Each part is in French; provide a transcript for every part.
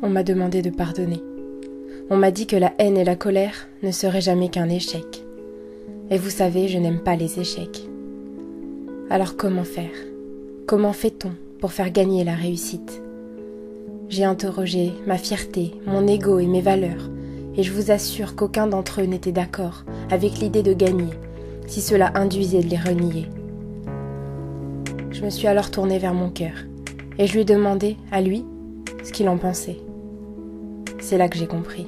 On m'a demandé de pardonner. On m'a dit que la haine et la colère ne seraient jamais qu'un échec. Et vous savez, je n'aime pas les échecs. Alors comment faire? Comment fait-on pour faire gagner la réussite? J'ai interrogé ma fierté, mon ego et mes valeurs, et je vous assure qu'aucun d'entre eux n'était d'accord avec l'idée de gagner, si cela induisait de les renier. Je me suis alors tournée vers mon cœur, et je lui ai demandé, à lui, ce qu'il en pensait. C'est là que j'ai compris.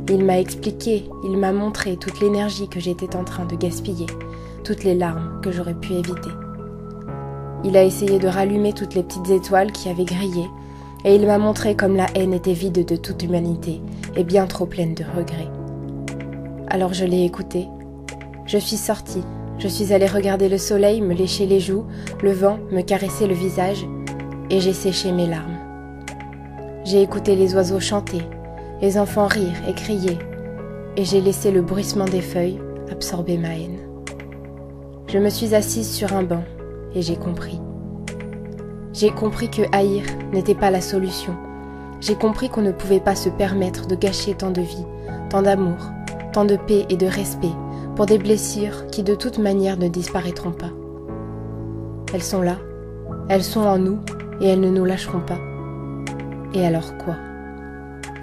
Il m'a expliqué, il m'a montré toute l'énergie que j'étais en train de gaspiller, toutes les larmes que j'aurais pu éviter. Il a essayé de rallumer toutes les petites étoiles qui avaient grillé, et il m'a montré comme la haine était vide de toute humanité et bien trop pleine de regrets. Alors je l'ai écouté. Je suis sortie, je suis allée regarder le soleil me lécher les joues, le vent me caresser le visage, et j'ai séché mes larmes. J'ai écouté les oiseaux chanter, les enfants rire et crier, et j'ai laissé le bruissement des feuilles absorber ma haine. Je me suis assise sur un banc, et j'ai compris. J'ai compris que haïr n'était pas la solution. J'ai compris qu'on ne pouvait pas se permettre de gâcher tant de vie, tant d'amour, tant de paix et de respect pour des blessures qui de toute manière ne disparaîtront pas. Elles sont là, elles sont en nous et elles ne nous lâcheront pas. Et alors quoi?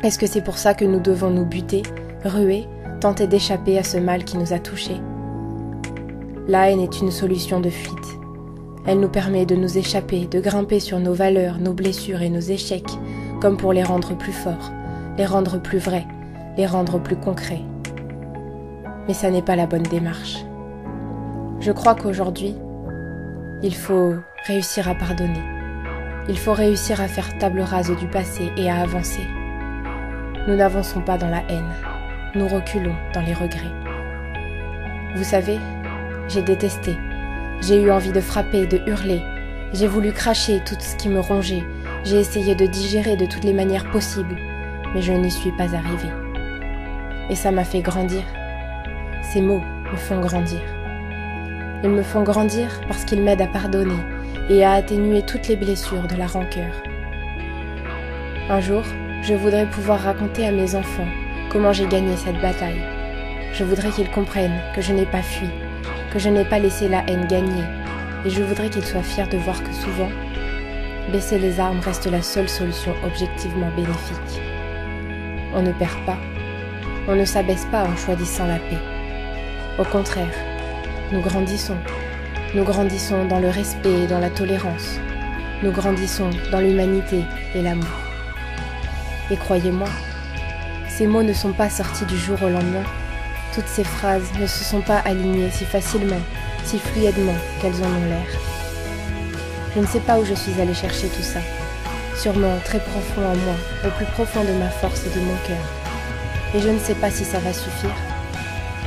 Est-ce que c'est pour ça que nous devons nous buter, ruer, tenter d'échapper à ce mal qui nous a touchés? La haine est une solution de fuite. Elle nous permet de nous échapper, de grimper sur nos valeurs, nos blessures et nos échecs, comme pour les rendre plus forts, les rendre plus vrais, les rendre plus concrets. Mais ça n'est pas la bonne démarche. Je crois qu'aujourd'hui, il faut réussir à pardonner. Il faut réussir à faire table rase du passé et à avancer. Nous n'avançons pas dans la haine, nous reculons dans les regrets. Vous savez, j'ai détesté. J'ai eu envie de frapper, de hurler. J'ai voulu cracher tout ce qui me rongeait. J'ai essayé de digérer de toutes les manières possibles, mais je n'y suis pas arrivée. Et ça m'a fait grandir. Ces mots me font grandir. Ils me font grandir parce qu'ils m'aident à pardonner et à atténuer toutes les blessures de la rancœur. Un jour, je voudrais pouvoir raconter à mes enfants comment j'ai gagné cette bataille. Je voudrais qu'ils comprennent que je n'ai pas fui, que je n'ai pas laissé la haine gagner, et je voudrais qu'ils soient fiers de voir que souvent, baisser les armes reste la seule solution objectivement bénéfique. On ne perd pas, on ne s'abaisse pas en choisissant la paix. Au contraire, nous grandissons dans le respect et dans la tolérance, nous grandissons dans l'humanité et l'amour. Et croyez-moi, ces mots ne sont pas sortis du jour au lendemain. Toutes ces phrases ne se sont pas alignées si facilement, si fluidement qu'elles en ont l'air. Je ne sais pas où je suis allée chercher tout ça. Sûrement très profond en moi, au plus profond de ma force et de mon cœur. Et je ne sais pas si ça va suffire.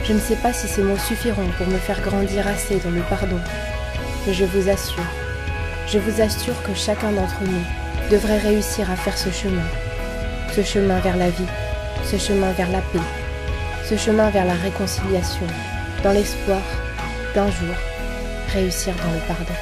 Je ne sais pas si ces mots suffiront pour me faire grandir assez dans le pardon. Mais je vous assure que chacun d'entre nous devrait réussir à faire ce chemin vers la vie, ce chemin vers la paix, ce chemin vers la réconciliation, dans l'espoir d'un jour réussir dans le pardon.